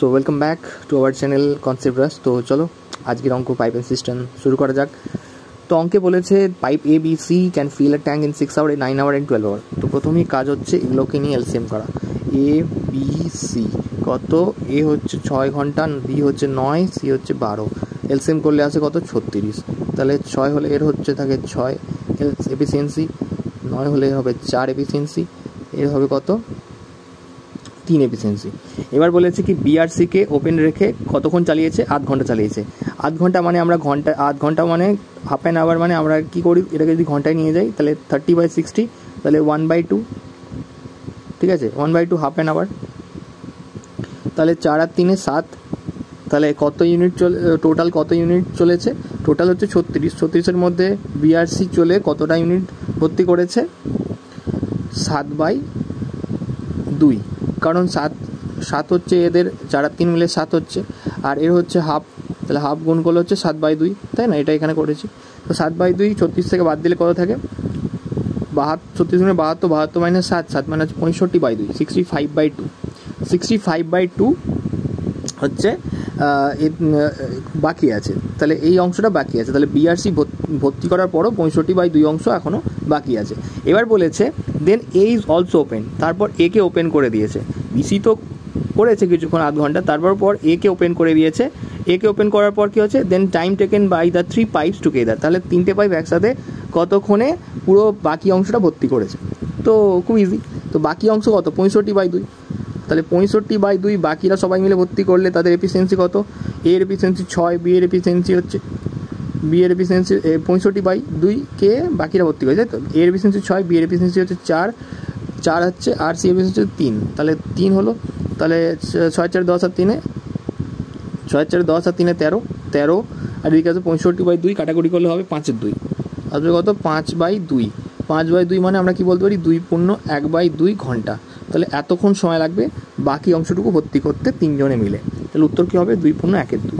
So welcome back to our channel concept রাস। তো চলো আজকের অঙ্ক পাইপ অ্যান্ড সিস্টেম শুরু করা যাক। তো অঙ্কে বলেছে pipe A B C can fill a tank in 6 hour, 9 hour and 12 hour. তো প্রথমেই কাজ হচ্ছে এগুলোকে নিয়ে এলসিএম করা। এ বি সি কত? এ হচ্ছে 6 ঘন্টা, বি হচ্ছে 9, সি হচ্ছে 12। এলসিএম করলে আসে কত? 36। তাহলে 6 হলে এর হচ্ছে থাকে 6 এফিসিয়েন্সি, 9 হলে হবে 4 এফিসিয়েন্সি, এর হবে কত? 3 এফিসিয়েন্সি। এবার বলেছে কি বিআরসিকে ওপেন রেখে কতক্ষণ চালিয়েছে? আধ ঘন্টা চালিয়েছে। আধ ঘন্টা মানে আমরা আধ ঘন্টা মানে হাফ অ্যান আওয়ার, মানে আমরা কী করি এটাকে যদি ঘন্টায় নিয়ে যাই তাহলে 30/60, তাহলে 1/2, ঠিক আছে, 1/2 হাফ অ্যান আওয়ার। তাহলে 4 আর 3 7, তাহলে কত ইউনিট টোটাল কত ইউনিট চলেছে? টোটাল হচ্ছে 36। 36-এর মধ্যে বিআরসি চলে কতটা ইউনিট ভর্তি করেছে? 7/2, কারণ 7 হচ্ছে এদের, 4 আর 3 মিলে 7 হচ্ছে, আর এর হচ্ছে হাফ, তাহলে হাফ গুণ করলে হচ্ছে 7/2, তাই না? এটা এখানে করেছি। তো 7/2 36 থেকে বাদ দিলে কত থাকে? 36 মানে 72, 72 মাইনাস 7, 7 মানে হচ্ছে 65/2, 65/2। 65/2 হচ্ছে বাকি আছে, তাহলে এই অংশটা বাকি আছে। তাহলে বিআরসি ভর্তি করার পরও 65/2 অংশ এখনও বাকি আছে। এবার বলেছে দেন এ ইজ অলসো ওপেন, তারপর এ কে ওপেন করে দিয়েছে। বিসি তো করেছে কিছুক্ষণ আধ ঘন্টা, তারপর এ কে ওপেন করে দিয়েছে। এ কে ওপেন করার পর কী হচ্ছে? Then time taken by the 3 pipes together, তাহলে 3টে পাইপ একসাথে কতক্ষণে পুরো বাকি অংশটা ভর্তি করেছে। তো খুব ইজি। তো বাকি অংশ কত? 65/2। তাহলে 65/2 বাকিরা সবাই মিলে ভর্তি করলে তাদের এফিসিয়েন্সি কত? এর এফিসিয়েন্সি 6, বি এর এফিসিয়েন্সি হচ্ছে 65/2 কে বাকিরা ভর্তি করে, তাই তো? এর এফিসিয়েন্সি 6, বি এর এফিসিয়েন্সি হচ্ছে 4 হচ্ছে, আর সি এফিসিয়েন্সি হচ্ছে 3। তাহলে 3 হলো, তাহলে 6 4 10 আর 3 13, আর এদিকে আছে 65/2 কাটাকুটি করলে হবে 5/2, আসবে কত? 5/2। 5/2 মানে আমরা কি বলতে পারি? 2 পূর্ণ 1/2 ঘন্টা। তাহলে এতক্ষণ সময় লাগবে বাকি অংশটুকু ভর্তি করতে 3 জনে মিলে। তাহলে উত্তর কী হবে? 2 পূর্ণ 1/2।